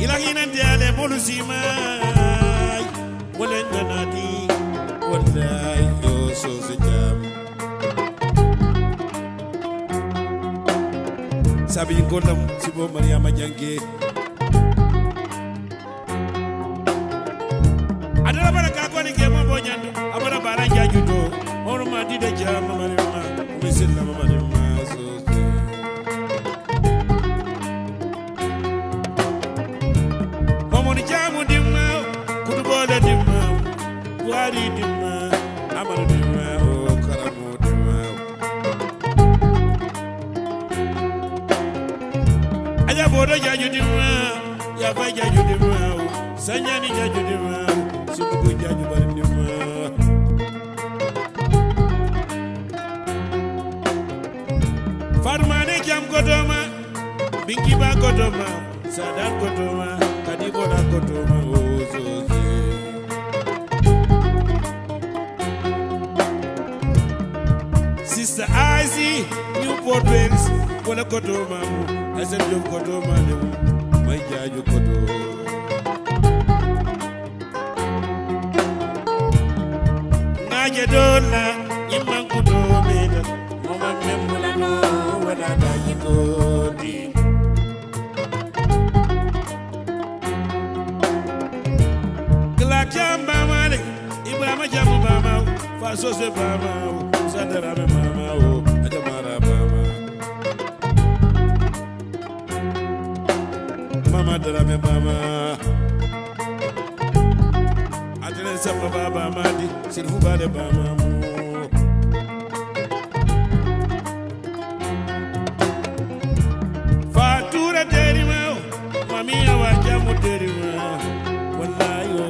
ilahina ndiale molusima wala nganadi wallahi yo so sejam sabi ngolam sibo Mariama Jange adala baraka ko ni ke mo bonyandu abara bara jajudo ono ma dide jama Mariama umisilla Mariama so momoni jamu dimma kudubole dimma wari dimma amara dimma o karamo dimma aja bodo jaju dimma ya fa jaju dimma sanyani jaju dimma subu jaju bar dimma farmane jam godoma bingi ba godoma sadan godoma kadi boda godoma o zoze Sister Izzy Newport Wells wala godoma mu asen jom godoma le may jaaju godo ngaje dona imman godome dal mama memula no wala daji godi Jamba male Ibrahima jamu bama fa sose bama sadara me mama o ajamara bama mama dara me bama adere samba baba madi sirfu bale bama mo fatura derima mami awa jamu derima wallahi o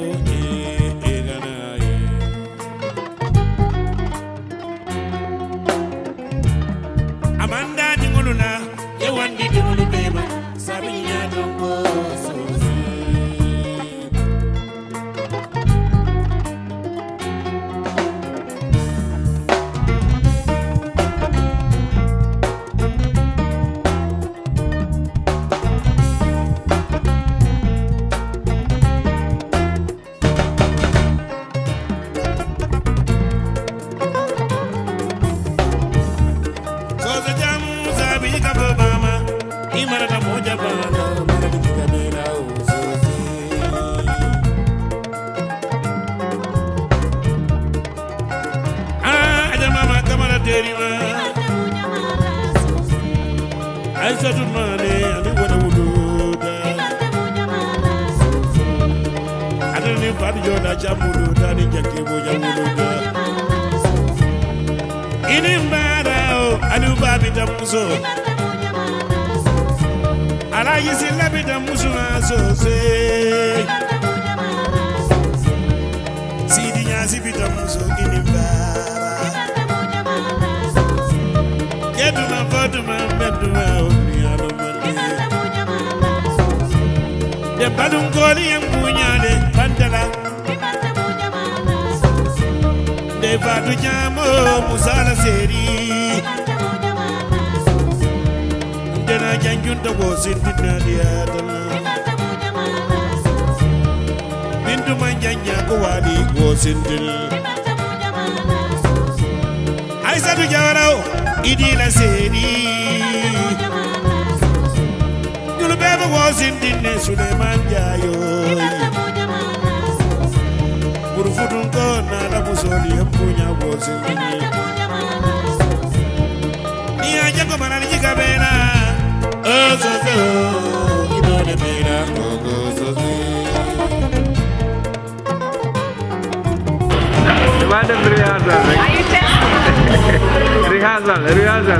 Rehearsal.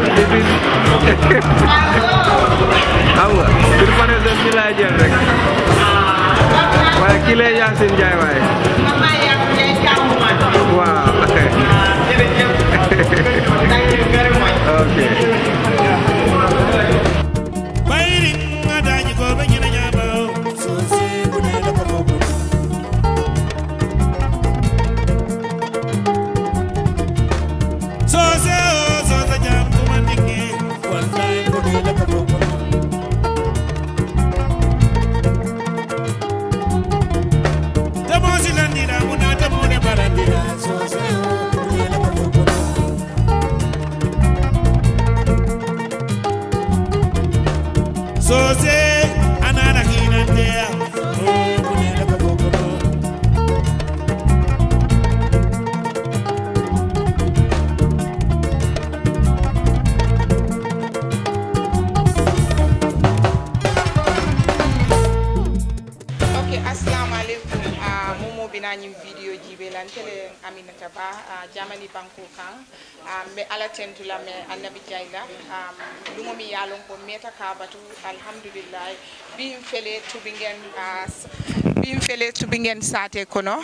Awa, terpane dan belajar rek. Wah, kile Yasin Jai wae. Mama yang kamu. Wah, okay. Thank you very much. Okay. Bairing adanya ko begini nyaba. So se bunyi kamu. So se jam kumandingi. Wallahi bunyi kamu. Assalamu alaikum. Momo binani video jibe lan tele Aminata Ba Jamani Banko kan me ala tentula me annabi jayla lungo mi yalon ko meta ka batu alhamdulillah bi fele to bingen sate kono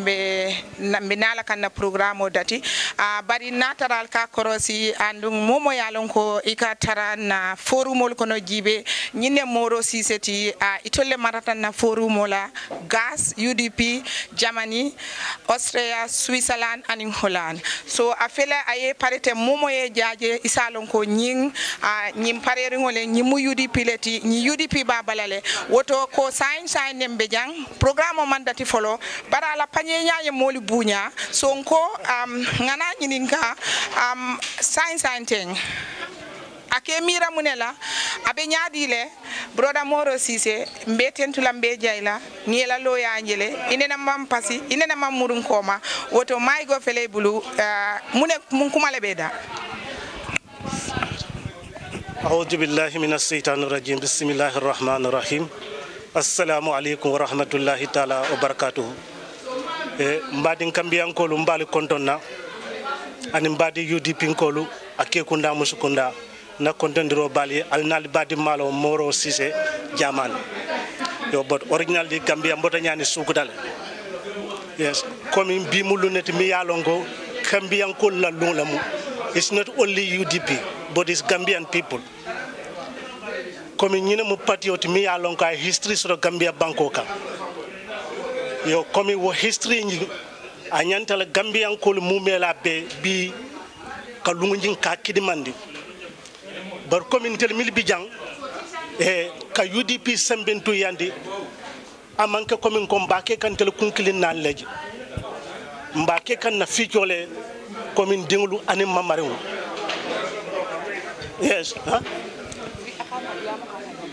be nala kan na programme dati bari natural ka korosi andu momo yalon ko ika tara na forumol kono jibe nyine moro siseti itolle marata na forumola gas UDP Germany Austria Switzerland and Holland so afela aye parete momo ye jaaje isalon ko nying pareri ngole nyimu UDP leti nyi UDP ba balale woto ko sign nembe jang programme mandati folo bara la panye nyaaye moli bunya so nko ngana nyininka sign thing ake mira munela abe nyaadile broda Moro Cissé mbetentula mbe jayla ngela lo yanjele inena mam pasi inena mam murun koma woto maygo fele bulu mune mun kumale beda a'udhu billahi minash shaitanir rajim bismillahir rahmanir rahim assalamu alaikum wa rahmatullahi ta'ala wa barakatuh mbadin kambiyan ko lu mbali kontonna ani mbadi UDP kolu ake kunda musukunda na kontondiro bali alnal badi malo Moro Cissé jaman yo but original di Gambia mbota nyani sukudal yes comme bi muluneti mi yalongo Gambian ko la lulamu it's not only UDP but it's Gambian people comme ñine mu patriote mi yalongo ay history so Gambia bankoka yo comme wo history ñi anyantala Gambian ko mu mela be bi ka lungu ñin ka kidimandi bar communauté milbijang ka UDP sembentu yandi amanke commune ko mbake kan tel kunkilin nan leji mbake kan na fijole commune dinglu ani mamarew yes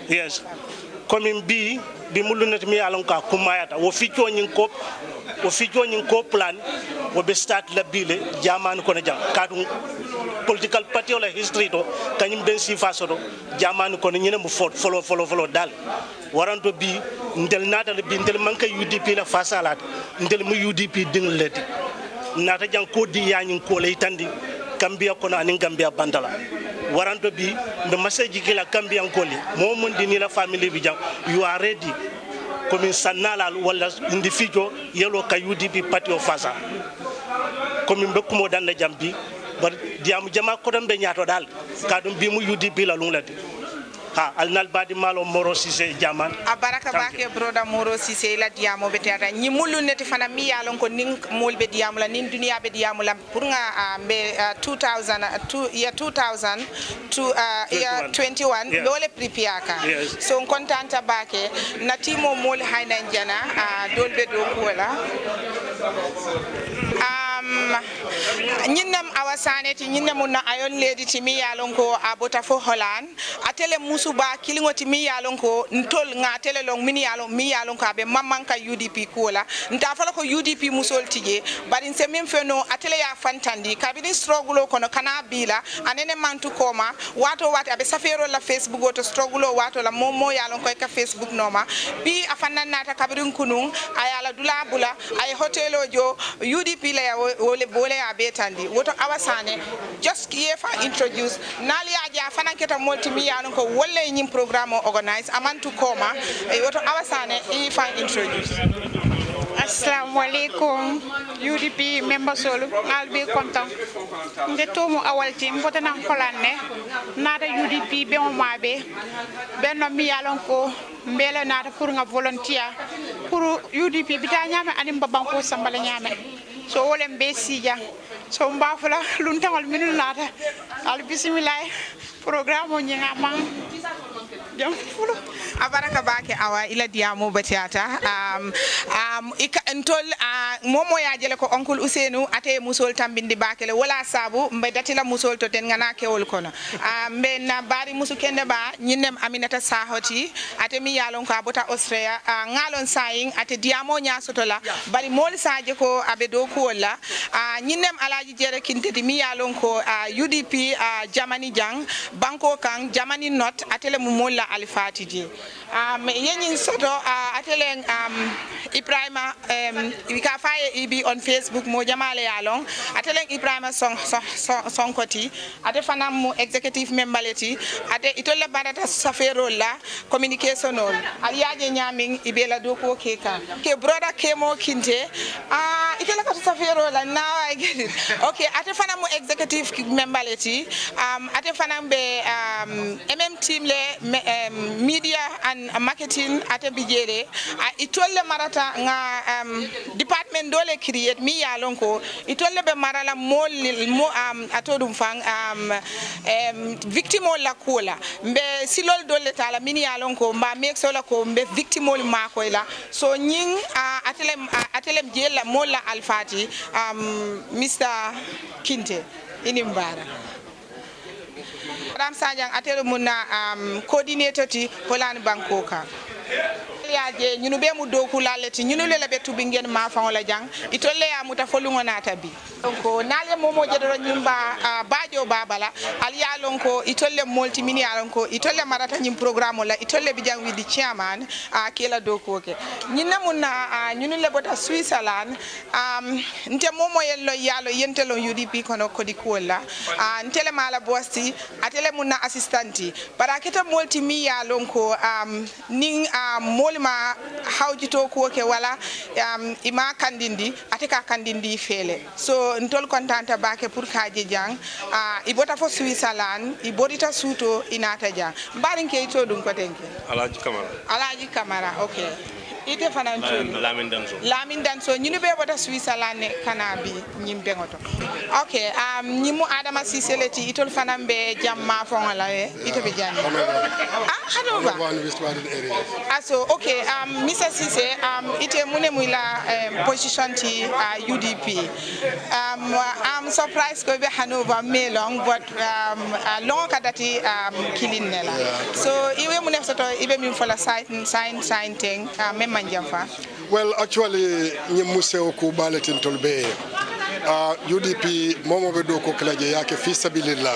yes commune bi mulunet mi alon ka kumayata wo fijo nyin ko plan wo be start la bile jaman ko na jang kadum political party wala history to kanyim ben sifa soto jaman ko nyene mu follow dal waranto bi ndel nata bi ndel manka UDP la fasalat ndel mu UDP ding leti nata jang ko di yanyin ko lay tandi Gambia ko na ni Gambia bandala waranto bi be message kila Gambia ko li mo mun di ni la family bi jang you are ready comme sanala wala individual yelo ka UDP party of fasa comme be ko mo dan la jambi bar diamu jama ko dam be nyaato dal kadum bi mu UDP la lunglati ha alnal badi malo Moro Cissé jaman abaraka bake broda Moro Cissé la diamo betata ñi mulu neti fana mi yalon ko ning molbe diamo la nin dunia be diamo la pour nga be 2000 to year 21 dole pripiaka so kontanta bake na timo mol hayna jana dolbe do wala ñinnam awasaneti ñinnamu na ayon ledi timi yalon ko abota fo Holland atele musuba kilingoti mi yalon ko ntol nga tele long mi yalon ko abe mamanka UDP kola nta fala ko UDP musol tije bari se min feno atele ya fantandi kabidi struggle kono kana bila anene mantu koma wato abe safero la Facebook wato struggle wato la momo yalon ko ka Facebook noma bi afanna nata kabidin kunun ayala dula bula ay hotelo jo UDP la wole bole abetandi woto awasane just yefa introduce nali aja fananketa multi yalon ko wolle nyim programme organize amantu koma woto awasane yefa introduce. Assalamu alaikum UDP member solo I'll be content nde tomu awal team botana Holland nada UDP be mo mabe benno mi yalon ko mbele nada pour nga volontaire pour UDP bita nyame anim babanko sambala nyame so wolem be sija so mbafula luntawal minul nada al bismillah programme nyinga man jam fulo abaraka bake awa ila diamo batiata ika entol momo ya jele ko oncle Ousseynou ate musol tambindi bakele wala sabu mbe datila musol to ten ngana kewol kono mbe na bari musu kende ba nyinem Aminata Sahoti ate mi yalon ko abota Austria ngalon saying ate diamo nya sotola bari mol saje ko abe do ko wala nyinem alaji jere kinteti mi yalon ko UDP Germany jang banko kan Germany not atele mu molla alfatiji Yenin soto ateleng Ibrahima wika faye ibi on Facebook mo jamale yalong ateleng Ibrahima Sonkoti ate fanam mo executive memberleti ate itolle barata safero la communication ol aliaje nyaming ibela doko keka ke brother Kemo Kinte itela ka safero la now I get it okay ate fanam mo executive memberleti ate fanam be MM team le media and marketing ate bijere itolle marata nga department dole create mi yalonko itolle be marala mo atodum fang victime la kola mbe silol dole tala mini yalonko mba make so la ko mbe victime ma ko la so nying atelem jela mola alfati Mr Kinte inimbara Ram Sanjang atelo muna coordinator ti Holland Bankoka yaje ñunu be mu doku laleti ñunu le be tubi ngeen ma fa wala jang itolle ya muta folungo nata bi donc nale momo jedoro nyimba bajo babala al yalon ko itolle multimini yalon ko itolle marata nyim programme la itolle bi jang wi di chairman kila doku ke ñinna munna ñunu le bota Switzerland nte momo yello yalo yentelo UDP kono ko di kola ntele mala bosti atele munna assistanti para keta multimi yalon ko ning molma hawjito ko ke wala ima kandindi ateka kandindi fele so ntol kontanta bake pour kaje jang ibota fo Switzerland ibodita suto inata jang barinke to dum ko tenke Alaji Kamara okay ite fanan Lamin Danso ñunu be bota Switzerland ne kana bi ñimbe ngoto okay ñimu Adama Siseleti itol fanan be jamma fo ngala ite be janni Hanover aso okay Mr Sise ite mune muila position ti UDP I'm surprised ko be Hanover me long but long kadati kilin nela so iwe mune soto ibe min fola sign thing well actually museo ko baletin tolbe UDP momo be do ko klaje yake fi sabilillah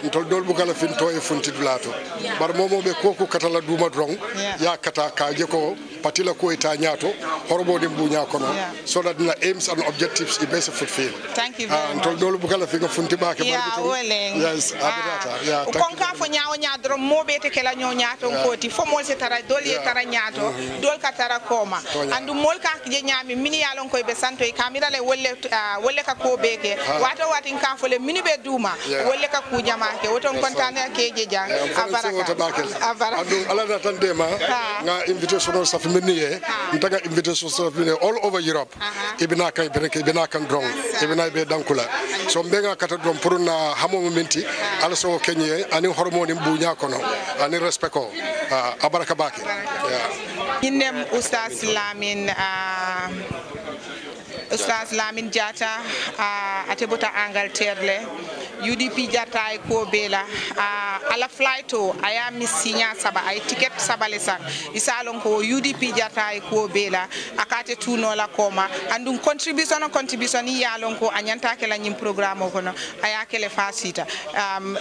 ntol dol bu kala fin to e funti dulato bar momo be ko katala duma drong ya kata kaje ko patila ko eta nyato horbo de bunya kono so that the aims and objectives is best fulfilled. Thank you very much. ntol dol bu kala fi ko funti ba ke yes abirata kon ka fo nyaawo nyaadro mobe te kala nyo nyaato koti fo mol se tara dol ye tara nyaato dol ka tara koma andu mol ka je nyaami mini yalon koy be santo e kamira le wolle ka ko beke wato watin ka fo le mini be duma wolle ka ku jama ke woton kontane ke je jang abaraka ala da tan dema nga invitation sa fiminiye ntaga invitation sa fiminiye all over Europe ibina kay bereke ibina kan drong ibina be dankula so mbenga kata drom pour na hamo momenti ala so kenye ani hormone bunya kono ani respect ko abaraka bake inem Oustaz Lamin Diatta atebota Angleterre le UDP Diatta ko bela ala flighto aya misinya saba ay ticket sabale sak isalon ko UDP Diatta ko bela akate tuno la koma andum contribution yalon ko anyanta ke la nyim programme ko no aya ke le fasita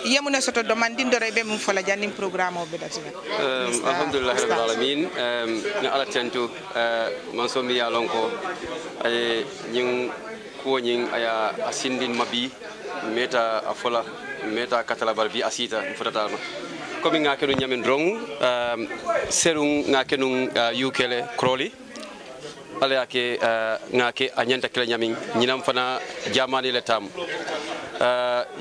yemune soto domandin dore be mum fola jannim programme o be datina alhamdulillah rabbil alamin na ala tentu man so mi yalon ko ay ñing ko ñing aya asindin mabi meta afola meta katalabal bi asita fotata comme nga kenu nyamen drong serung nga kenu ukele crowley ala yake nga ke anyanta kala nyamin nyinam fana jamani le tam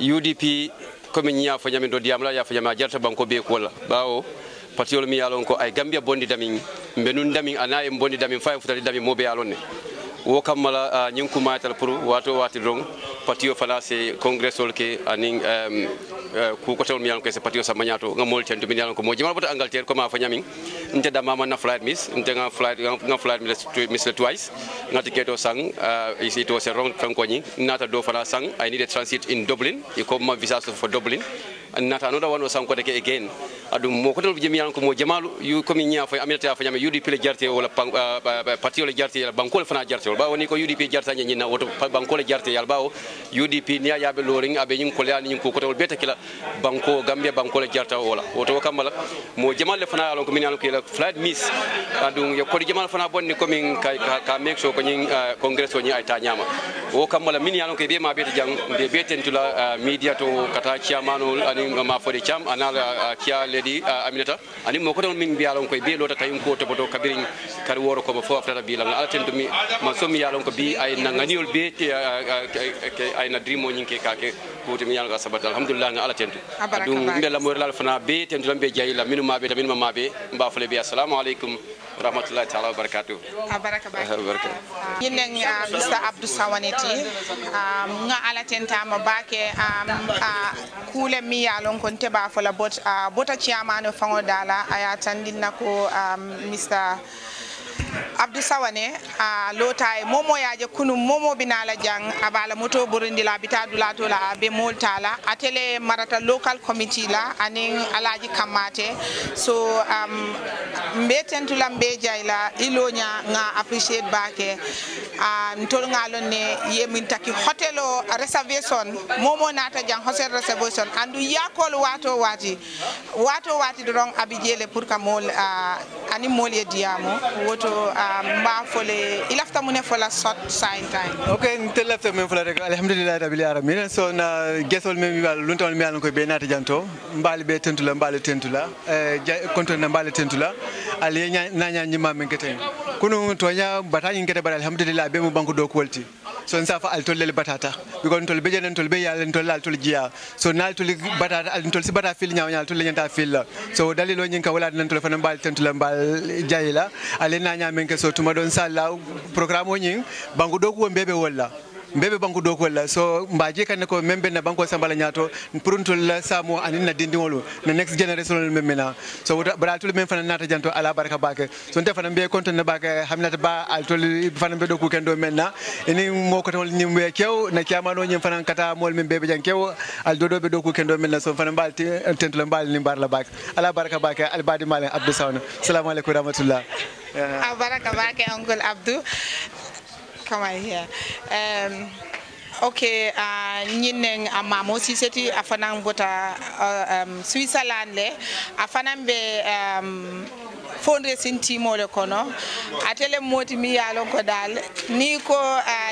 UDP comme nya fa nyamen do diamla ya fa nyama jarta banko be ko la bawo patiol mi yalon ko ay gambia bondi damin benun damin ana e bondi damin fa futali damin mobe yalon ne wo kamala ñing matal pour wato wati dong patio fala se congressol ke aning ku ko tawmi yan ko se patio sa magnato ngamol tentu min yan ko mo jimal bota Angleterre ko ma fa ñaming nte da mama na flight miss nte nga flight miss twice ngati keto sang isi to se rong franconi nata do fala sang I need a transit in Dublin e ko ma visa for Dublin and nata another one was sang ko de again adum mo ko jemi yan ko mo jamalu yu komi nya fa aminata fa nyama UDP le jarte wala parti le jarte yalla banko le fana jarte wala ba woni ko UDP jarta nyi na woto banko le jarte yalla ba UDP ni ya be loring abe nyin ko le nyin ko ko beta kila banko Gambia banko le jarta wala woto kamala mo jamal le fana alon ko min alon ko la flight miss adum yo ko jamal fana bonni ko min ka make sure ko nyin congress o nyi ay ta nyama o kamala min yalon ko be ma beta jang be beten tula media to kata chairmanul ani ma fodi cham anala kia lady Aminata ani mo ko don min bialon ko be lota tay ko to boto kabirin kar woro ko fo afta bi la alten to mi man so mi yalon ko bi ay nanganiol be ay na dream o nyinke kake ko to mi yalon sabat alhamdulillah na alten to dum be la mo la fana be ten to be jayila minu ma be tamin ma be mba fele bi assalamu alaikum rahmatullahi ta'ala wa barakatuh yinen Mr. Abdou Sawaneti nga ala tentama bake kule mi yalon kon teba fola bota chairman fango dala aya tandina ko Mr. Abdou Sawane lotay momo yaje kunu momo binala jang abala moto burundi la bitadu la to la be moltala atele marata local committee la aning alaji kamate so mbeten tulambe jayla ilonya nga appreciate bake ntol ngalon ne yemin taki hotelo reservation momo nata jang hotel reservation andu yakol wato wati dorong abijele pour ka mol ani mol ye diamo woto mba fole ilafta mune fola short sign time okay ntel lafta men fola rek alhamdulillah rabbil alamin so na gesol men mi wal luntol mi alon ko be nata janto mbali be tentula konton na mbali tentula ali nanya nyima men keten kunu tonya batani ngete bar alhamdulillah be mo banko do kolti so nsafa al tolle batata biko tol be jenen tol be yalla tol lal tol jiya so nal tol batata al tol si bata fil nyaaw tol nyanta fil so dalilo nyinka wala nan tol fana mbal tentula mbal jayila ali nanya men ke so tuma don sala programme o nyin banko do ko mbebe wala mbebe banko do ko la so mbaje kan ko membe na banko sambala nyato puruntul la samo anin na dindi wolu na next generation memena so bratul men fana nata janto ala baraka bake so nte fana be konton na bake hamnata ba altul fana be do ko kendo menna eni moko tol ni mbe kew na kiamano nyim fana kata mol men bebe jan kew al dodo be do ko kendo menna so fana mbal tentul mbal ni bar la bake ala baraka bake al badi malen Abdou Sawana assalamu alaikum rahmatullah baraka bake Uncle Abdou. Come on here. Okay, nyineng amamo siseti afanang bota Switzerland le afanang be fundraising team ole kono atele moti mi yalon ko dal ni ko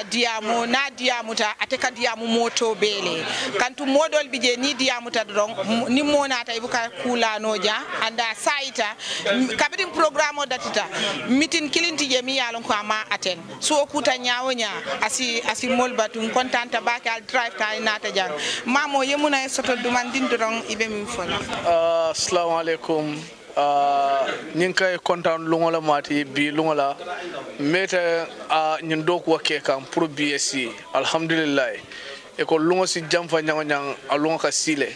diamu na diamuta ateka diamu moto bele kantu modol bije ni diamuta don ni monata ibuka kula noja anda saita kabirin programme datita meeting kilinti je mi yalon ko ama aten so kuta nyawonya asi molbatun kontanta bakal drive ta nata jang mamo yemuna soto dumandin don ibe mi fona assalamu alaikum ñinkay kontaan lungola mati bi lungola meta ñin dok wake kam pour BSC alhamdulillah e ko lungo si jamfa ñang alungo ka sile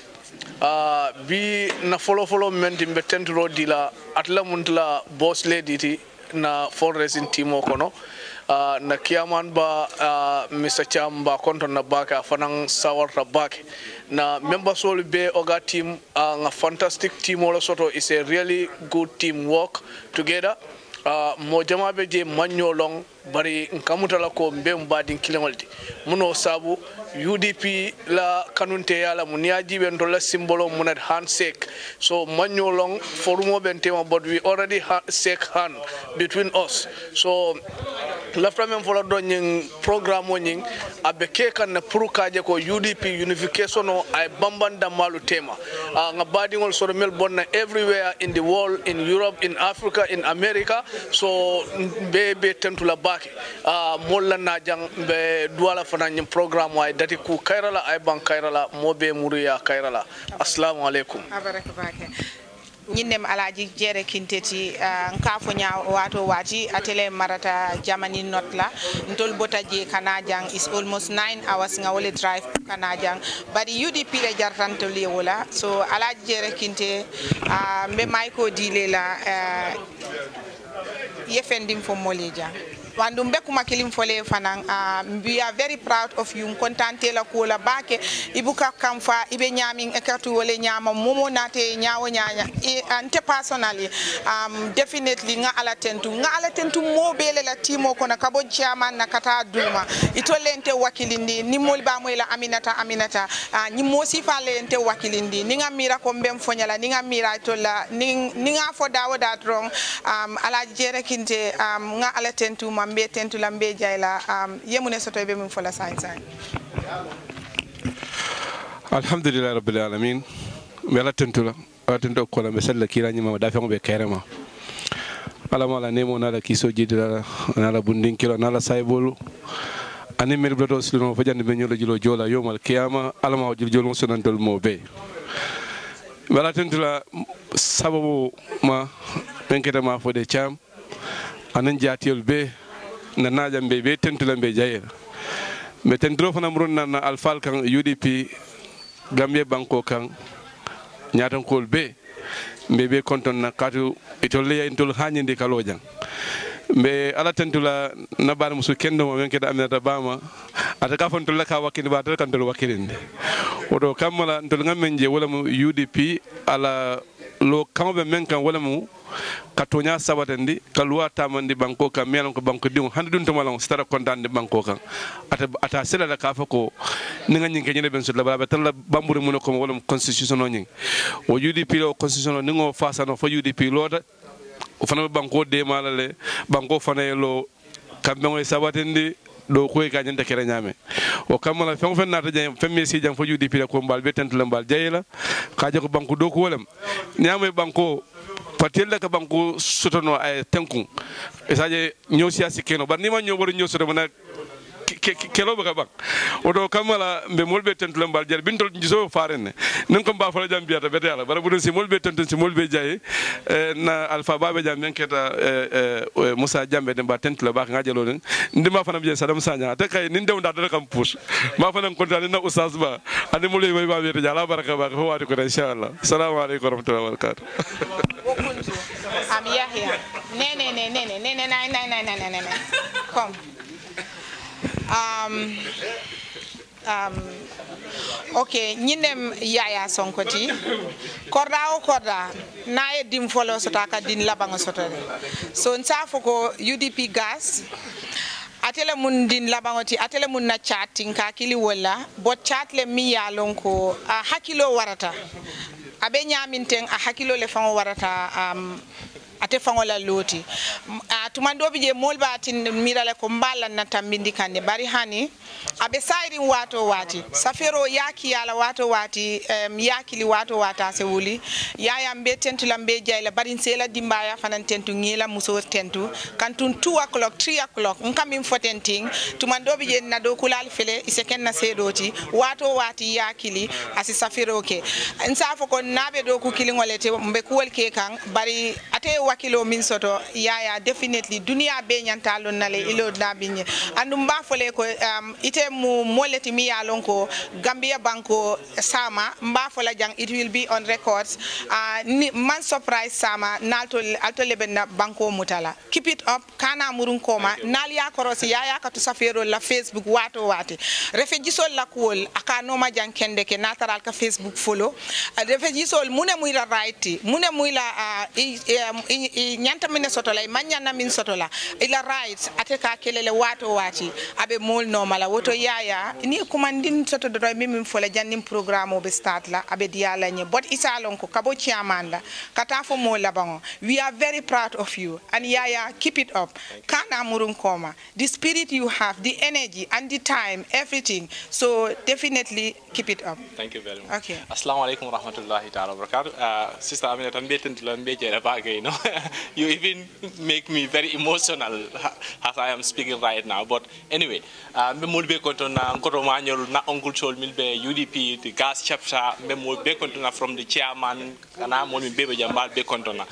bi na follow menti be tentro dila atla muntla boss lady ti na fundraising team kono na kiaman ba Mr. Cham ba konton na baka fanang sawarta bake na members all be oga team a fantastic team all soto is a really good team work together mo jama be je manyo long bari nkamutala ko mbe mbadin kilemolti muno sabu UDP la kanunte yala muniaji ben dola symbolo munat handshake so manyo long forumo ben tema but we already shake hand between us so lafta men fola do nyin programme o nyin abe ke kan na prukaje ko UDP unification o ay bambanda malu tema nga badingol so mel bonna everywhere in the world, in Europe, in Africa, in America, so be tentula baki molla na jang be duala fana nyim programme way dati ku kayrala ay ban kayrala mobe muriya kayrala. Assalamu alaikum. ñinem alaji jere kinteti nkafo nya wato wati atele marata Germany not la ntol botaje kanajang is almost 9 hours nga wole drive kanajang bari UDP le jartanto le wala so alaji jere kinte mbe mayko dile la yefendim fo moleja wandum be kuma kilim fole fanan we are very proud of you kontante la ko la bake ibuka kamfa ibe nyamin ekatu wole nyama momo nate nyaawo nyaanya ante personally definitely nga ala tentu mo bele la timo kono kabo chairman na kata duma itolente wakilindi ni molba moyla aminata ni mosi falente wakilindi ninga mira ko mbem fonyala ninga mira tola ninga fo dawo dat wrong ala jere kinte nga ala tentu mambe tentu lambe jayla yemune soto be min fola sain alhamdulillah rabbil alamin mela tentu la atento ko la mesel kila nyima da fe be kairema ala mala nemo na la kiso jidira na la bundin kilo na la saybolu ani mer bloto silino fo jande be nyolo jilo jola yomal kiyama ala ma jilo jolo sonantol mo be mela tentu la sababu ma benketa ma fo de cham anan jatiol be na najam be tentu lambe jayela me tendro fana murun na alfal kan UDP Gambia banko kan nyatan kol be be konton na katu itolle intol hanyinde kalojan be ala tentula na bar musu kendo mo wenke da aminata bama ata ka fon tolla ka wakini ba ata kan tol wakilinde odo kamala ntol ngamenje wala mu UDP ala lo kambe men kan wala mu katonya sabatandi kalwa tamandi banko kan melan ko banko diu hande dun to malon stara kontande banko kan ata sela la ka fa ko ninga nyinke nyene ben so la ba tan la bambure mun ko wala constitution no nying o UDP lo constitution no ningo fasano fo UDP loda o fana banko de malale banko fana lo kambe ngoy sabatandi do koy ka nyanta kere nyame o kamala fam fen nata jay fam mesi jang fo UDP la ko mbal be tentu la mbal jayela ka jako banko do ko wolam nyame banko patella ka banko sotono ay tenkun esaje ñew siasi keno bar ni ma ñew wara ñew soto mana kelo ba bak odo kamala be molbe tentu lambal jare bintol jiso farene nan ko ba fala jam biata bete yalla bara budon si molbe tentu si molbe jaye na alpha babe jam menketa Musa Jambe de ba tentu la bak ngajelo len ndima fana bi sadam sanya te kay nin dew nda da kam push ma fana kontane na oustaz ba ande mo lay ba bete jalla baraka ba ko wati ko inshallah assalamu alaykum wa rahmatullahi wa barakatuh am Yahya ne come okay nyinem Yaya Sonkoti korda na e dim folo sota ka din labango sotore so nsafo ko UDP gas atele mun din labangoti atele mun na chatting ka kili wala bot chatle mi yalon ko hakilo warata abe nyaminten a hakilo le fango warata ate fangola loti tumando bije molba tin mirale ko mballa na tambindi kande bari hani abe sayri wato wati safero yaki yala wato wati yakili wato wata se wuli yaya mbe tentu lambe jayla bari sela dimbaya fanan tentu ngila muso tentu kantun 2 o'clock 3 o'clock nkam fotenting tumando bije na do kulal fele iseken na sedoti wato wati yakili asi safero ke nsafo ko nabe do ku kilingolete mbe kuwol ke kan bari ate wakilo min soto yaya definitely dunia be nyantalo nale ilo na binye andum ba fole ko ite mu moleti mi yalon ko Gambia banko sama mba fola jang it will be on records man surprise sama nalto alto lebena banko mutala keep it up kana murun koma nal ya korosi yaya ka to safero la Facebook wato wate refejisol la kol aka no ma jang kende ke natural ka Facebook follow refejisol mune muy la right mune muy la nyanta min soto lay manyana min soto la ila rights ateka kelele wato wati abe mol normal woto yaya ni kumandin soto do min fola jannim programme be start la abe diala nye but isalon ko kabo chairman la kata fo mo labango we are very proud of you and yaya keep it up kana murun koma the spirit you have the energy and the time everything so definitely keep it up. Thank you very much. Okay. Assalamu alaikum wa rahmatullahi ta'ala wa barakatuh. Sister Aminata you even make me very emotional as I am speaking right now. But anyway, me mulbe kontona ngoro manyol na Uncle Chol milbe UDP the gas chapter me mulbe kontona from the chairman kana mo mi bebe jambal be kontona.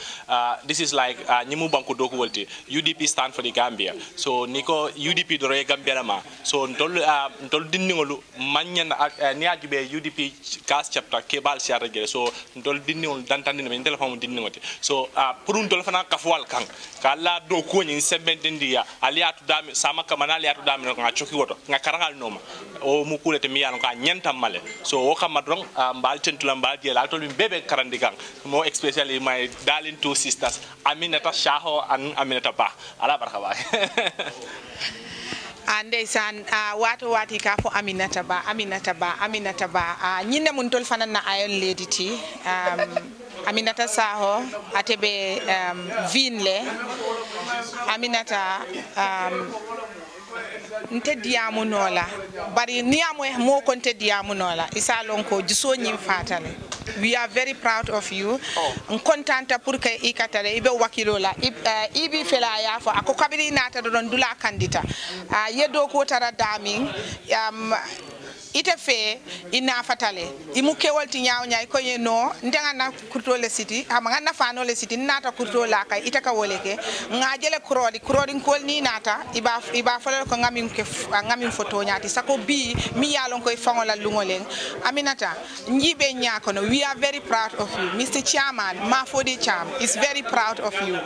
This is like nyimu banko doku wolte UDP stand for the Gambia. So niko UDP do re Gambia ma. So ntol dinningolu manya ni ajube UDP gas chapter kebal siara gere. So ntol dinningol dantandi me telephone dinningote. So pour lun tol fana kafwal kan kala do ko nyin sebentindia aliatu dami sama kamana aliatu dami nga choki woto nga karangal noma o mu kulete mi yano ka nyentam male so o kamadron mbal tentula mbal je la tol bebe karandigang mo especially my darling two sisters Aminata Shaho and Aminata Ba ala barka ba ndeysaan wati ka fo Aminata Ba ñinde mun tol fanan na ayon lady ti Aminata Saho atebe vinle Aminata nte diamu nola bari niamu mo ko nte diamu nola isa lonko jiso nyim fatale. We are very proud of you. Contenta pour que ikatale ibe wakilola ibi fela ya fo akokabiri nata don dula kandita yedo ko tara dami ite fe ina fatale imu kewalti nyaaw nyaay ko yeno ndenga na kurto le city ama ngana fano le city nata kurto la kay ite ka woleke ngajele kurodi kol ni nata iba falal ko ngamin photo nyaati sako bi mi yalon koy fangola lungoleng Aminata njibe nyaako no. We are very proud of you. Mr. Chairman Mafodi Cham is very proud of you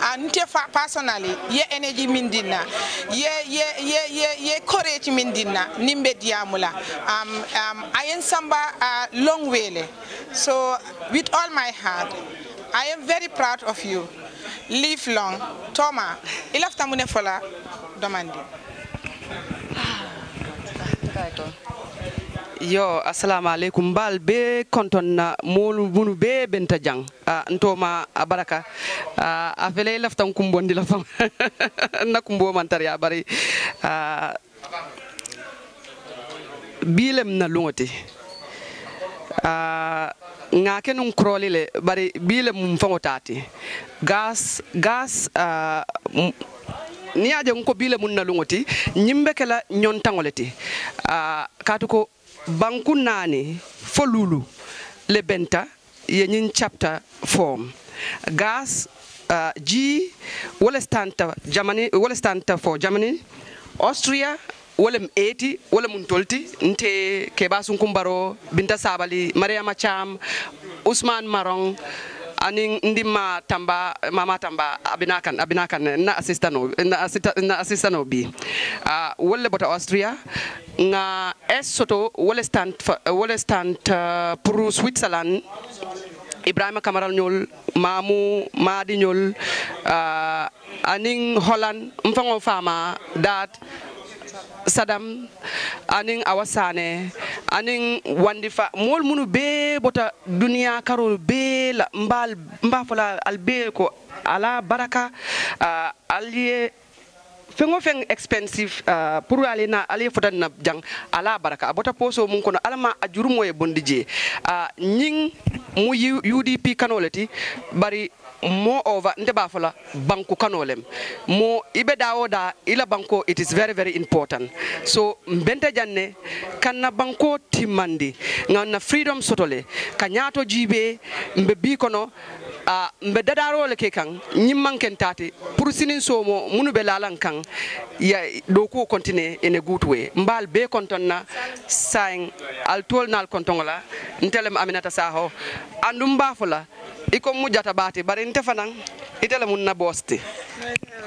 and personally ye energy mindina ye courage mindina nimbe diamula I am samba long way. So with all my heart, I am very proud of you. Live long. Toma, ilafta mune fola domandi. Yo, assalamu alaikum. Bal be konton na munu be benta jang. Ntoma baraka. Afele lafta kumbondi la fam. Na kumbo mantari bari. Bilem na lungote nga kenun krolile bari bilem mum fangotati gas ni aje ko bilem mun na lungoti nyimbe kala nyon tangoleti katuko banku nani folulu le benta ye nyin chapter form gas G wala stanta for Germany Austria wolem 80 wolem untolti nte keba sunkumbaro binta sabali mariama cham Usman Marong aning ndima tamba mama tamba abinakan na assistano bi wolle bota Austria nga soto wole stand pour Switzerland Ibrahima Kamaral ñol mamu madi ñol aning Holland mfango fama dat Sadam aning awasane aning wandifa mol munu be bota dunia karol be la mba fola albe ko ala baraka aliye fengo feng expensive pour aller na aller fotan na jang ala baraka bota poso mun kono alama ajurumo e bondije nying mu UDP kanoleti bari mo over ndeba fola banku kanolem mo ibe dawoda ila banko it is very very important so mbente janne kanna banko timandi ngana freedom sotole kanyato jibe mbe bi kono mbe dadaro le ke kan nyimmanken tati pour sinin somo munu be lalan kan ya do ko continue in a good way mbal be kontonna sain al tolnal kontongola ntelem Aminata Saho andum bafola iko mujata bati bari nte fanan itele mun na bosti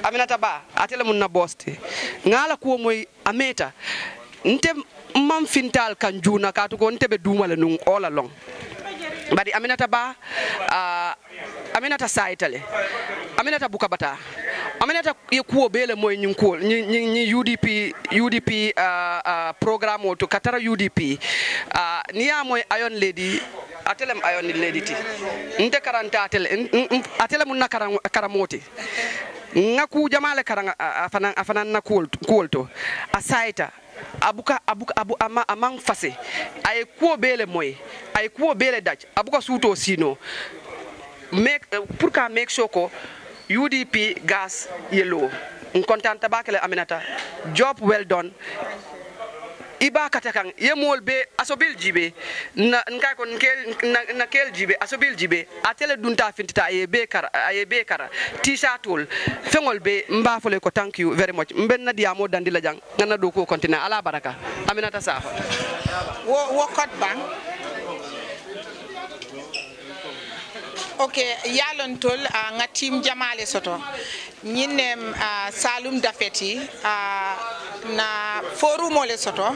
Aminata Ba atele mun na bosti ngala ko moy ameta nte mam fintal kan juna katu ko nte be dumale nun all along bari Aminata Ba Aminata saitale Aminata bukabata Aminata yekuo bele moy nyinko ni UDP programme to katara UDP niya moy ayon lady atelem ayon lady ti nte karanta atele mun na karamoti ngaku jamale karanga afanan na kulto asaita abu amang fase ay kuo bele moy ay kuo bele daj abuka suto sino make sure ko UDP gas yellow contenta bakale Aminata job well done iba katakang yemol be asobil jibe na nkay kon na kel jibe asobil jibe atele dunta fintita ayebe kara t-shirtul fengol be mbafole ko thank you very much mbenna diamo dandila jang ngana do ko continue ala baraka Aminata Saho wo kot bang Okay, yalon tol nga team Jamale Soto. Nyinem Salum Dafeti na forum ole Soto.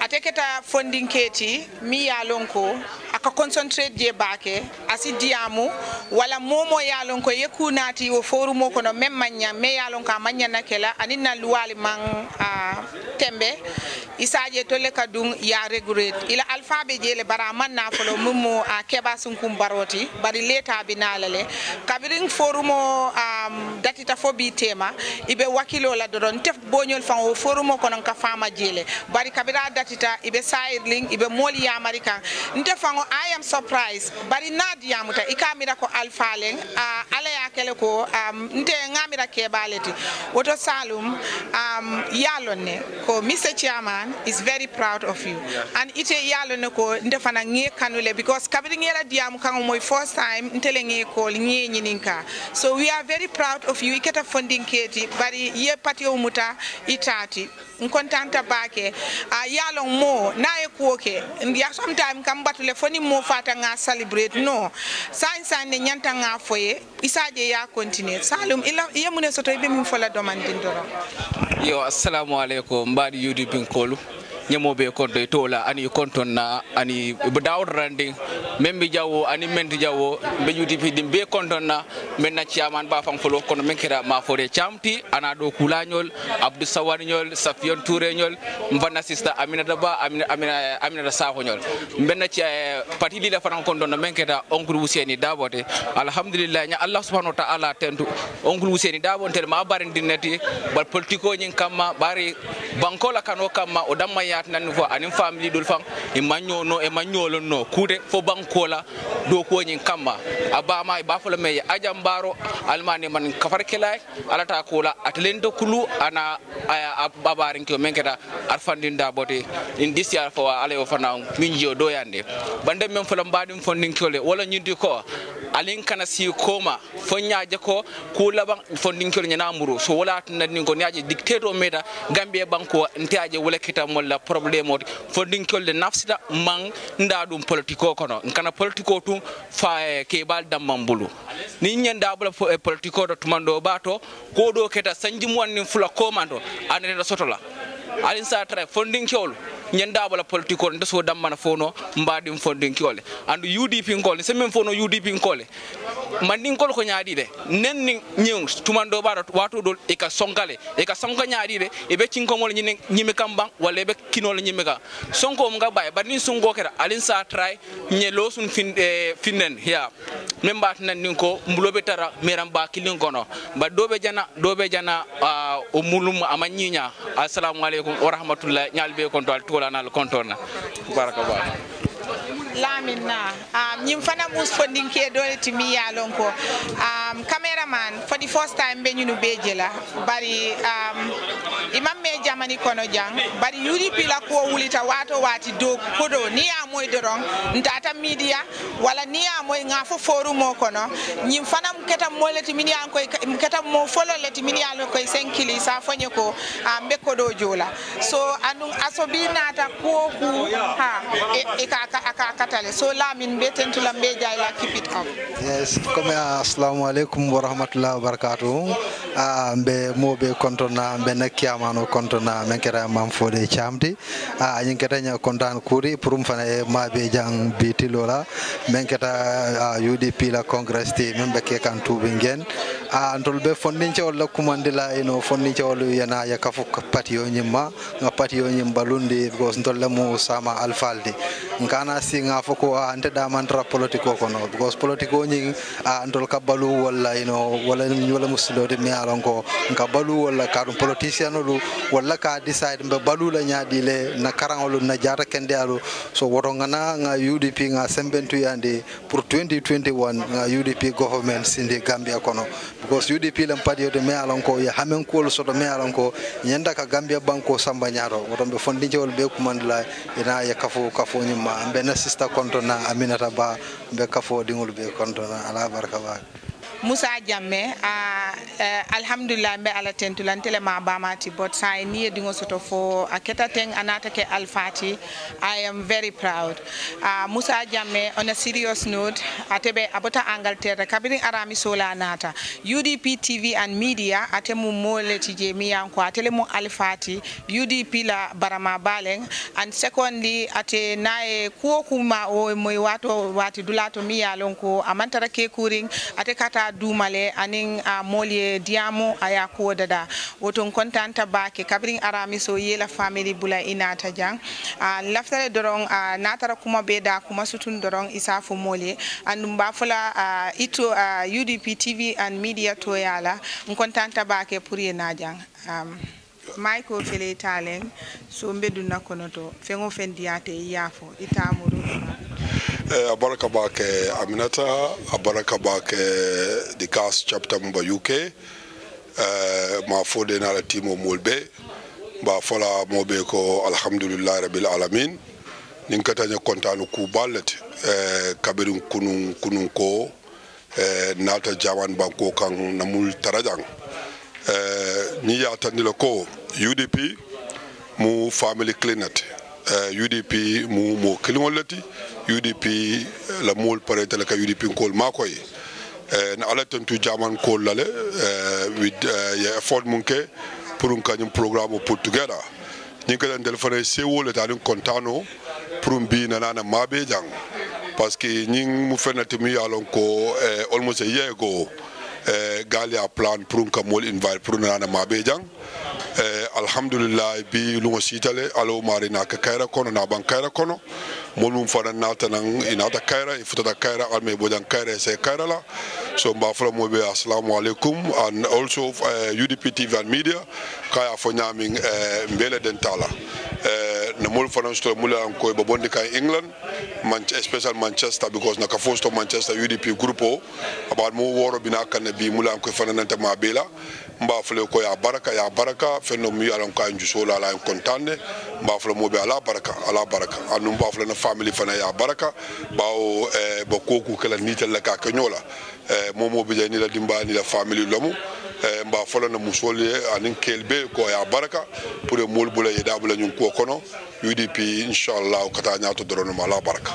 Ateketa funding keti mi yalonko aka concentrate je bake asi diamu wala momo yalonko yekunati o forum ko no memmanya me yalonka manya nakela anina luwali man tembe isaje tole kadung ya regulate ila alphabe je le bara man na folo mumo keba sunkum baroti bari leta binalale kabiring forum datita fobi tema ibe wakilo la don tef bonyol fan o forum ko non ka fama jele bari kabira tita ibe sairling ibe moli ya american nte fango I am surprised bari nadia muta ikamira ko alfaleng ala ya kele ko nte ngamira ke baleti woto Salum yalone ko Mr. Chairman is very proud of you and ite yalone ko nte fana nge kanule because kabiri ngela diamu kango moy first time ntele nge ko nge nyininka so we are very proud of you iketa funding keti bari ye patio muta itati nkontanta bake yalong mo na ekuoke ndia sometime kam batule foni mo fata nga celebrate no science ne nyanta nga foye isaje ya continue Salum ila yemune soto ibe min fola domandin doro yo assalamu alaikum mbadi UDP kolu nyemobe konto tola ani konton na ani dawd randi membi jawo ani menti jawo be UDP dimbe konton na menna chairman ba fam folo kono menkira ma fore chamti ana do kulanyol Abdou Sawar-nyol Safion Touré-nyol mvanna sister Aminata Ba Aminata Sakho-nyol menna ci parti lila fanan konton na menkira oncle Ouseni Dabote alhamdulillah nya Allah subhanahu wa ta'ala tentu oncle Ouseni Dabote ma barin dinati bal politiko nyin kamma bari bankola kano kamma o damma nan fo anin family dul fam e magno no e magnolo no kude fo bankola do ko nyin kamma abama e bafolo me ajambaro almani man kafar kelay alata kola atlento kulu ana babarin ko menketa arfandinda bote in this year fo ale o fana minjo do yande bande men fo lambadim fondin kole wala nyindi ko alin kana si koma fo nyaaje ko kula ban fondin kole nyana muru so wala tan ko nyaaje dictator meta gambie banko ntiaje wala kitam wala problème oti fondin kolde nafsida man ndadum politiko kono kana politiko tum fa ke bal damambulu ni nyanda bula politiko do tumando bato ko do keta sanjim wonni fula komando anere sotola alin sa tra fondin kol nyanda bula politiko ndo so dammana fono mbadim fondin kole andu UDP kol semen fono UDP kol mandin kol ko nyaadi de nenni nyew tumando bato wato dol e ka sonkale e ka sonka nyaadi de e be cinko mol nyime kambang wala be kinol nyime ka sonko mga bay badin sungo kera alin sa try nyelo sun finnen ya membat nan ninko mbulobe tara meram ba kilin kono ba dobe jana o mulum amanyinya assalamu alaikum wa rahmatullahi nyalbe konto al tola nal kontona barakallahu lamina nyim fana mus funding ke do timi yalon ko cameraman for the first time be nyunu bejela bari imam me jamani kono jang bari UDP la ko wulita wato wati do kodo ni amoy dorong ntata media wala ni amoy ngafo forum mo kono nyim fana mketa moleti mini an koy mketa mo folo leti mini alo koy 5 kili sa fonye ko be kodo jola so anung asobi nata ko ku ha e ka katale so lamin beten to lambe jay la keep it up yes comme assalamu alaikum wa rahmatullahi wa barakatuh mbe mobe kontona mbe nakiyamano kontona menkera mam fode chamti nyinketa nya kontan kuri purum fana e mabe jang bitilola menketa UDP la congress ti membe ke kan tubingen antol be fondince wala kumandila ino fondince wala yana yakafu patio nyimma nga patio nyimba lundi because ntolle mu sama alfaldi ngana singa foko ante da mantra politiko kono because politiko nyi antol kabalu wala ino wala musilo de me alonko kabalu wala kadum politician lu wala ka decide mbe balu la nyaadi le na karangolu na jara kende alu so woto ngana nga UDP nga sembentu yande pour 2021 nga UDP government sindi Gambia kono because UDP lam padio de me alonko ya hamen ko so do me alonko nyanda ka Gambia banko samba nyaaro woto be fondinje wol be kumandla ina ya kafo nyima mbe na sister kontona Aminata Ba mbe kafo dingol be kontona ala baraka ba Musa Jammeh alhamdulillah mbe ala tentulantele ma bamati but sai ni dingo soto fo aketa teng anata ke alfati. I am very proud. Musa Jammeh, on a serious note, atebe abota Angleterre kabiri arami sola nata UDP TV and media atemu mole tije miyanko atelemu alfati UDP la barama baleng, and secondly ate nae kuokuma o moy wato wati dulato miyalonko amantara ke kuring ate kata dumale aning molye diamo aya ko dada woton kontanta bake kabring arami so yela family bula inata jang laftale dorong natara kuma beda kuma sutun dorong isafu molye andumba fula ito UDP TV and media to yala kontanta bake pour yena jang Michael Fele Talen so mbeduna konoto fengo fendiate yafo itamuru abaraka bake Aminata abaraka bake the CAS chapter mba UK ma fode na la timo molbe ba fola mobe ko alhamdulillah rabbil alamin ninkatanya kontanu ku ballet kabirun kunun ko nata jawan banko kan namul tarajang ni ya tanila ko UDP mu family cleanup UDP mu kilingolati UDP la mol parete la ka UDP kol makoy na ala tantu jaman kol lale with ya effort munke pour un kanyum programme put together ni ka dan telefone sewo le tan kontano pour bi na mabe jang parce que ñi mu fenati mi yalon ko almost a year ago Galia plan pour un kamol invite pour na mabe jang alhamdulillah bi lungo sitale alo marina ka kaira kono na ban kaira kono molum fana nata nan inata kaira ifuta kaira alme bojan kaira se kaira la so mba fala mo be assalamu alaikum and also UDP TV and media kaya fo nyaming mbele dentala na mol fana sto mula ko be bondi kay England especially Manchester because na ka fosto Manchester UDP grupo about mo woro bina kan bi mula ko fana nanta mabela mba fala ko ya baraka fenno mi alam ka njusola la kontane mba fala mo be ala baraka anu mba fala na family fana ya baraka bawo bo koku kala nitel la ka kanyola momo be ni la dimba ni la family lomu mba fala na musole anin kelbe ko ya baraka pour mol bula yeda bula nyun ko kono UDP inshallah kata nyaato dorono mala baraka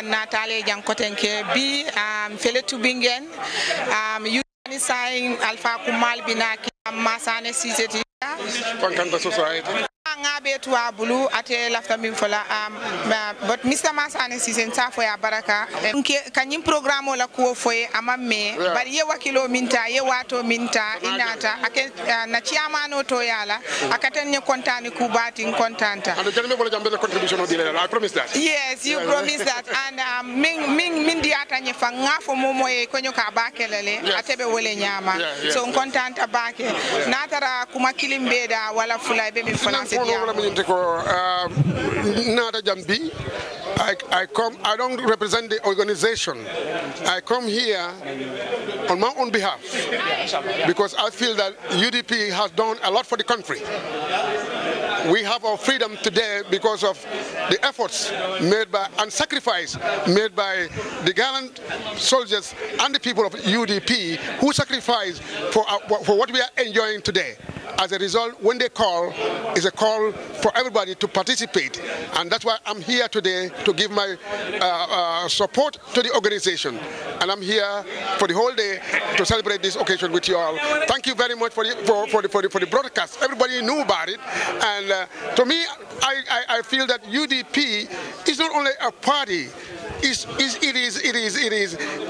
Natale jankotenke bi fele tubingen yuni sain alfa kumal binaki masane sizeti Pankanta society ngabe tuwa bulu ate lafta min fola but Mr. Masane Sisen sa fo ya baraka kanyim programme la ko foye amamme bari ye wakilo minta ye wato minta inata ake na chiamano to yala akaten ne kontani ku batin kontanta and the bol jambe the contribution of the I promise that yes you promise that and min diata nye fa ngafo momoye konyo ka bakelele atebe wole nyama so kontanta bake natara kuma kilimbeda wala fulay be min France Nada Jambi. I don't represent the organization. I come here on my own behalf because I feel that UDP has done a lot for the country. We have our freedom today because of the efforts made by and sacrifice made by the gallant soldiers and the people of UDP who sacrificed for what we are enjoying today. As a result, when they call, it's a call for everybody to participate. And that's why I'm here today to give my support to the organization. And I'm here for the whole day to celebrate this occasion with you all. Thank you very much for the broadcast. Everybody knew about it. And to me, I feel that UDP is not only a party, it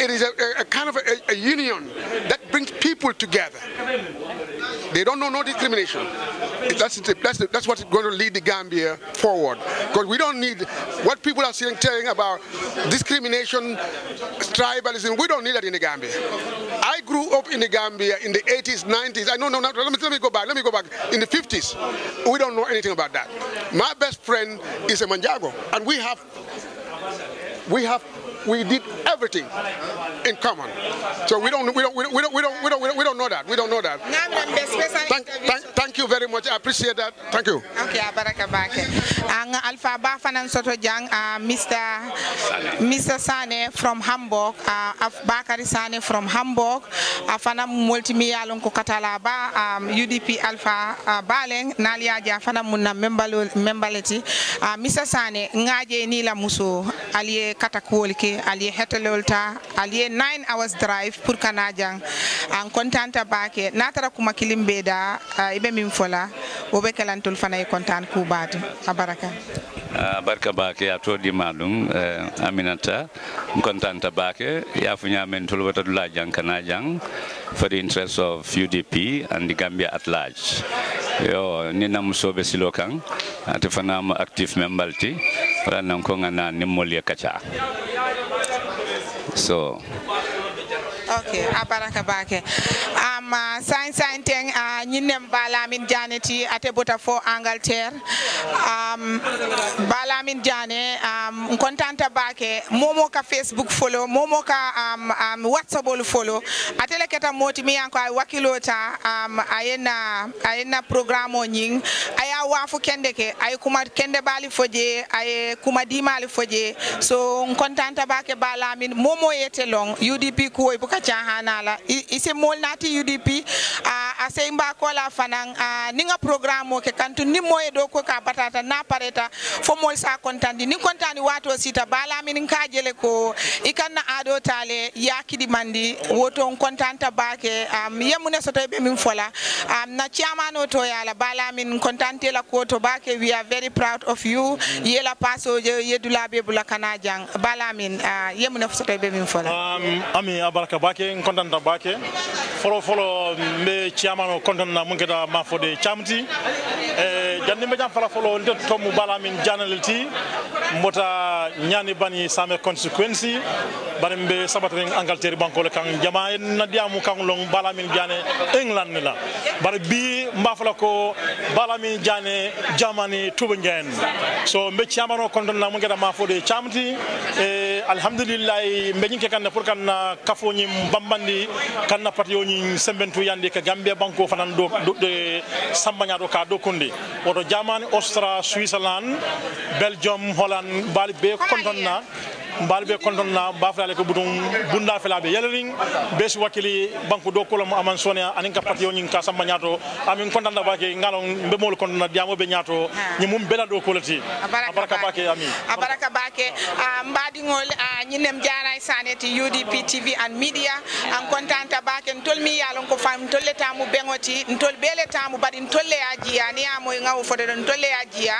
is a kind of a union that brings people together. They don't know no discrimination. That's what's going to lead the Gambia forward. Because we don't need what people are saying about discrimination, tribalism. We don't need that in the Gambia. I grew up in the Gambia in the 80s, 90s. Let me go back. In the 50s, we don't know anything about that. My best friend is a Manjago, and we did everything in common. So we don't know that. We don't know that. Thank you very much. I appreciate that. Thank you. Okay, baraka bake. Ang Alpha Bafanan Soto Jang, Mr. Sane from Hamburg, Bakari Sane from Hamburg, Afana Multimia Lonko Katalaba, UDP Alpha Baleng, Nalia Jafana Muna membality, Mr. Sane, Ngaje Nila Muso, Alie Katakuolke, Alie Hetelolta, Alie 9 hours drive, pour Kanajang, and Contanta Bake, Natara Kumakilimbeda, Ibe Mimfola, Obekelantul Fana Kontan Kubati, Abaraka. Barka bake atodi malum Aminata Contanta Bake, Yafunya Mentulwata Dulajang Kanajang for the interest of UDP and the Gambia at large. Yo Nina Musobe Silokang, Atifanam active memberty, Ranangkongana Nimolia Kacha. So okay, abaraka bake. Sign thing, Ninem Balamin Janeti at a butter for Angleterre. Balamin Jane, Contanta Bake, Momoka Facebook follow, Momoka WhatsApp follow. Ateleketa Motimi Anko Wakilota, Ayena programo nying, Aya Wafu Kendeke, Ayakuma Kende Bali Foje, Ayakumadima Foje. So Contanta Bake Balamin, Momo Yetelong, UDP Kuo Bukachahanala, is a molnati UDP. Asemba kola fanang ninga programo ke kantu ni moye do ko ka batata na pareta fo mol sa kontandi ni kontandi wato sita bala min kajele ko ikanna ado tale yakidi mandi woto kontanta bake yemune soto be min fola na chairman to yala bala min kontante la ko to bake. We are very proud of you yela paso yedula be bula kanajang bala min yemune soto be min fola ami abaraka bake kontanta bake follow me chairman konton na mungeda ma fode chamti janni me jam fala follow ndet tomu bala min janaliti mota nyani bani same consequence bari mbe sabatren Angleterre banko le kan jama na diamu kan long bala min jane England la bari bi mba fala ko bala min jane Germany tuba ngen so mbe chairman konton na mungeda ma fode chamti alhamdulillah mbe nyinke kan pour kan kafo nyi bambandi kan na patio nyi sembentu yande ka Gambia banko fanan do sambanya do ka do kundi woto Germany Austria Switzerland Belgium Holland balbe kontonna mbalbe kondonna bafale ko budum bunda felabe yelering besu wakili banku do kolom aman sonia anin ka patio nyin ka samba nyato amin kondanda bake ngalon be mol kondonna diamo be nyato ni mum bela do kolati abaraka bake ami abaraka bake mbadi ngol nyinem jaray saneti UDP TV and media an kontanta bake tolmi yalon ko fam tolle tamu bengoti tol bele tamu badi tolle ajiya ni amoy ngaw fode don tolle ajiya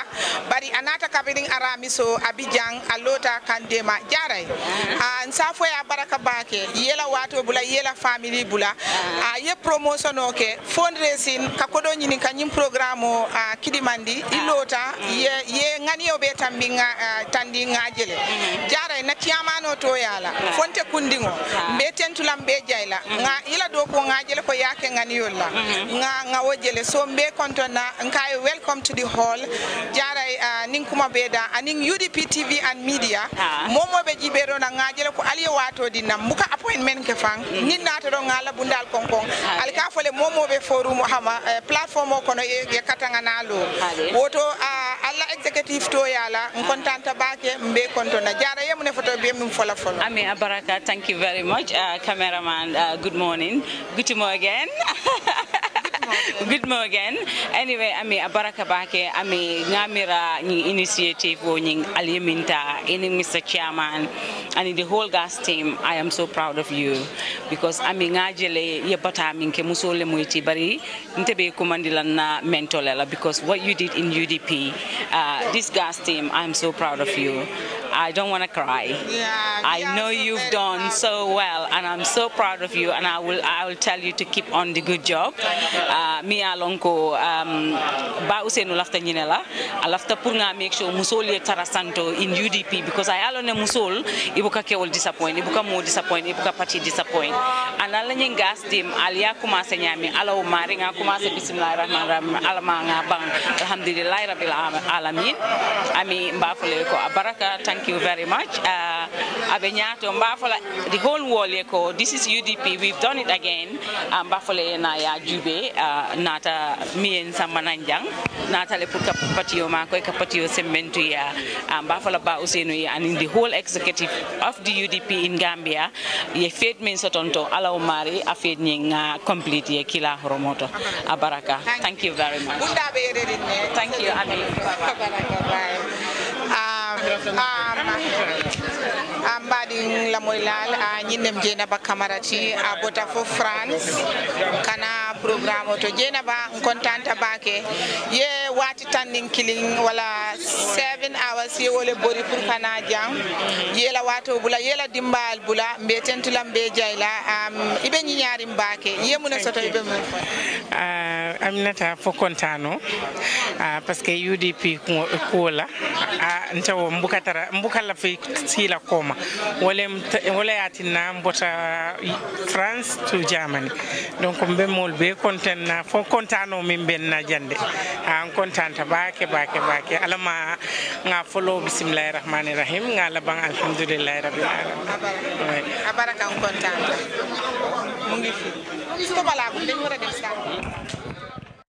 bari anata kabirin aramiso Abidjan alota kandema jaray nsafo ya baraka bake yela wato bula yela family bula ye promotion oke fundraising kakodo nyini kanyim programo kidimandi ilota ye ngani obe tambinga tandi ngajele jaray na tiamano to yala fonte kundingo mbetentula mbe jayla nga ila do ko ngajele ko yake ngani yolla nga wojele so mbe kontona nkai welcome to the hall jaray ninkuma beda aning UDP TV and media momo be jibero na ngajele ko aliye wato dinna muka appointment ke fang ni nata do ngala bundal konkon alka fole momo be forum hama platform ko no e katanga nalo woto alla executive to yala kontanta bake mbe kontona jara yemune photo be mum fola fola Ami Abaraka, thank you very much cameraman. Good morning, good morning. Good morning. Anyway, Ami Abaraka Bake, Ami Ngamira ni initiative owning Aliminta, any Mr. Chairman, and in the whole gas team. I am so proud of you because Ami Ngajele Yabata Minke Musole Muiti Bari, Ntebe Kumandila na mentolela because what you did in UDP, this gas team, I am so proud of you. I don't want to cry. I know you've done so well, and I'm so proud of you, and I will tell you to keep on the good job. Mi alonko ba usenu lafta nyinela alafta pour nga make sure musol ye tarasanto in UDP, because I alone musol ibuka kewol disappoint, ibuka mo disappoint, ibuka party disappoint. And ala ngas dim alia commencé nyami ala o mari nga commencé bismillahirrahmanirrahim ala ma nga bang alhamdulillah rabbil alamin. Ami mbafole ko abaraka, thank you very much. Abenyato mbafole the whole world ko this is UDP, we've done it again. Mbafole na ya jube nata mien samananjang nata le pour kapatio ma ko kapatio sementu ya mbafole ba usenu ya, and in the whole executive of the UDP in Gambia ye faith means sotonto ala o mari a faith nyinga complete ye kila horomoto abaraka. Thank you very much. Thank you Ami. Ambadi la moilal nyinem jena ba kamarati abota fo France kana programme to jena ba kontanta bake ye wati tanding killing wala 7 hours ye wole bori pour kana jam ye la wato bula ye la dimbal bula mbe tentula mbe jayla ibe nyaari mbake ye muna soto ibe mo Aminata fo kontano parce que UDP ko la ntawo mbukala fi sila koma wala yatina mbota France to Germany, donc mbe mol be content na fo kontano min ben na jande an kontanta bake alama nga follow bismillahirrahmanirrahim nga la bang alhamdulillah rabbil alamin abaraka kontanta mu ngi fi ko bala ko dañ wara dem sa